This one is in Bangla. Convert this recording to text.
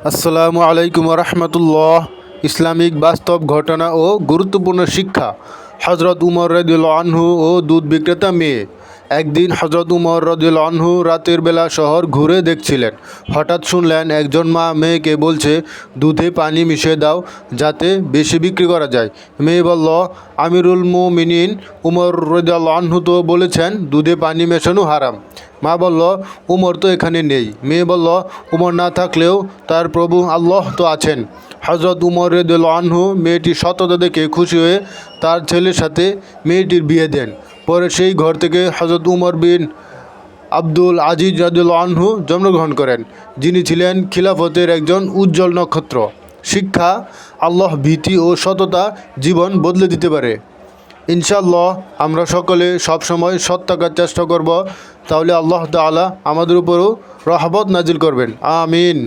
আসসালামু আলাইকুম রহমতুল্লাহ। ইসলামিক বাস্তব ঘটনা ও গুরুত্বপূর্ণ শিক্ষা। হজরত উমর রাদিয়াল্লাহু আনহু ও দুধ বিক্রেতা মেয়ে। একদিন হজরত উমর রাদিয়াল্লাহু আনহু রাতের বেলা শহর ঘুরে দেখছিলেন। হঠাৎ শুনলেন একজন মা মেয়েকে বলছে, দুধে পানি মিশিয়ে দাও যাতে বেশি বিক্রি করা যায়। মেয়ে বলল, আমিরুল মুমিনিন উমর রাদিয়াল্লাহু আনহু তো বলেছেন দুধে পানি মেশানো হারাম। মা বলল, উমর তো এখানে নেই। মেয়ে বলল, উমর না থাকলেও তার প্রভু আল্লাহ তো আছেন। হজরত উমর রাদিয়াল্লাহু আনহু মেয়েটির সততা দেখে খুশি হয়ে তার ছেলের সাথে মেয়েটির বিয়ে দেন। পরে সেই ঘর থেকে হজরত উমর বিন আব্দুল আজিজ রাদিয়াল্লাহু আনহু জন্মগ্রহণ করেন, যিনি ছিলেন খিলাফতের একজন উজ্জ্বল নক্ষত্র। শিক্ষা: আল্লাহ ভীতি ও সততা জীবন বদলে দিতে পারে। ইনশাআল্লাহ আমরা সকলে সবসময় সৎ থাকার চেষ্টা করব, তাহলে আল্লাহ তাআলা আমাদের উপরও রহমত নাজিল করবেন। আমিন।